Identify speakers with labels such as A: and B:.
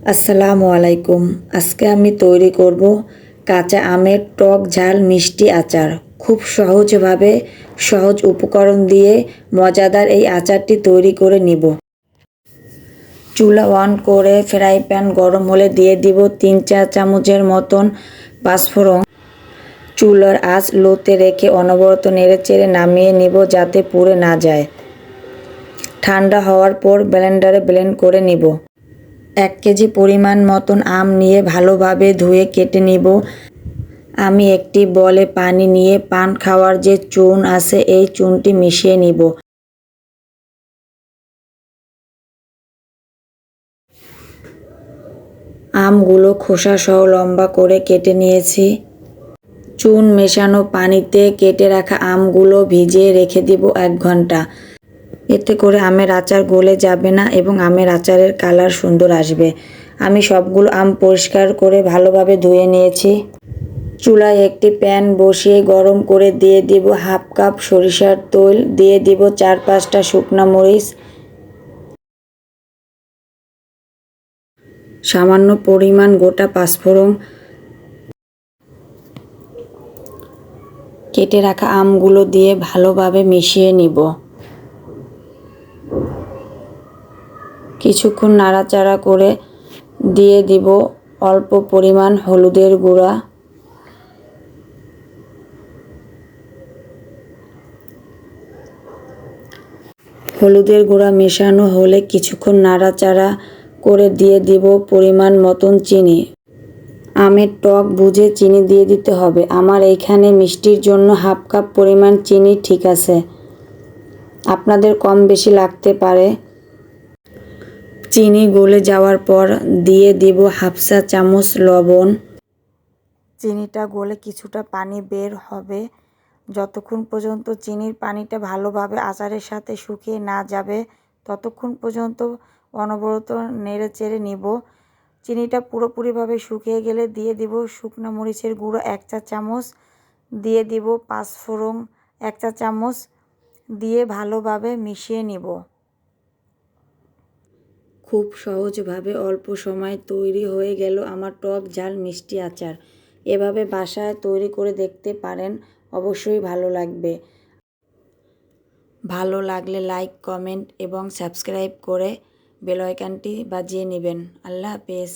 A: আসসালামু আলাইকুম। আজকে আমি তৈরি করব কাঁচা আমের টক ঝাল মিষ্টি আচার। খুব সহজভাবে সহজ উপকরণ দিয়ে মজাদার এই আচারটি তৈরি করে নিব। চুলা অন করে ফ্রাই প্যান গরম হলে দিয়ে দিব 3-4 চামচের মতন পাঁচফোড়ন। চুলার আঁচ লোতে রেখে অনবরত নেড়েচেড়ে নামিয়ে নিব যাতে পুড়ে না যায়। ঠান্ডা হওয়ার পর ব্লেন্ডারে ব্লেন্ড করে নিব। 1 কেজি পরিমাণ মতন আম নিয়ে ভালোভাবে ধুয়ে কেটে নিব। আমি একটি বলে পানি নিয়ে পান খাওয়ার যে চুন আছে এই চুনটি মিশিয়ে নিব। আমগুলো খোসা সহ লম্বা করে কেটে নিয়েছি। চুন মেশানো পানিতে কেটে রাখা আমগুলো ভিজিয়ে রেখে দিব 1 ঘন্টা। এতে করে আমের আচার গলে যাবে না এবং আমের আচারের কালার সুন্দর আসবে। আমি সবগুলো আম পরিষ্কার করে ভালোভাবে ধুয়ে নিয়েছি। চুলায় একটি প্যান বসিয়ে গরম করে দিয়ে দিব 1/2 কাপ সরিষার তেল, দিয়ে দিব 4-5টা শুকনা মরিচ, সামান্য পরিমাণ গোটা পাঁচফোড়ন। কেটে রাখা আমগুলো দিয়ে ভালোভাবে মিশিয়ে নিব। কিছুক্ষণ নাড়াচাড়া করে দিয়ে দিব অল্প পরিমাণ হলুদের গুঁড়া, হলুদের গুঁড়া মেশানো হলে কিছুক্ষণ নাড়াচাড়া করে দিয়ে দিব পরিমাণ মতন চিনি। আমের টক বুঝে চিনি দিয়ে দিতে হবে। আমার এইখানে মিষ্টির জন্য 1/2 কাপ পরিমাণ চিনি ঠিক আছে, আপনাদের কম বেশি লাগতে পারে। চিনি গলে যাওয়ার পর দিয়ে দিব 1/2 চা চামচ লবণ। চিনিটা গলে কিছুটা পানি বের হবে। যতক্ষণ পর্যন্ত চিনির পানিটা ভালোভাবে আচারের সাথে শুকিয়ে না যাবে ততক্ষণ পর্যন্ত অনবরত নেড়ে চেড়ে নিব। চিনিটা পুরোপুরিভাবে শুকিয়ে গেলে দিয়ে দিব শুকনো মরিচের গুঁড়ো 1 চা চামচ, দিয়ে দিব পাঁচফোড়ন 1 চা চামচ, দিয়ে ভালোভাবে মিশিয়ে নিব। খুব সহজভাবে অল্প সময় তৈরি হয়ে গেল আমার টক ঝাল মিষ্টি আচার। এভাবে বাসায় তৈরি করে দেখতে পারেন, অবশ্যই ভালো লাগবে। ভালো লাগলে লাইক, কমেন্ট এবং সাবস্ক্রাইব করে বেল আইকনটি বাজিয়ে নেবেন। আল্লাহ হাফেজ।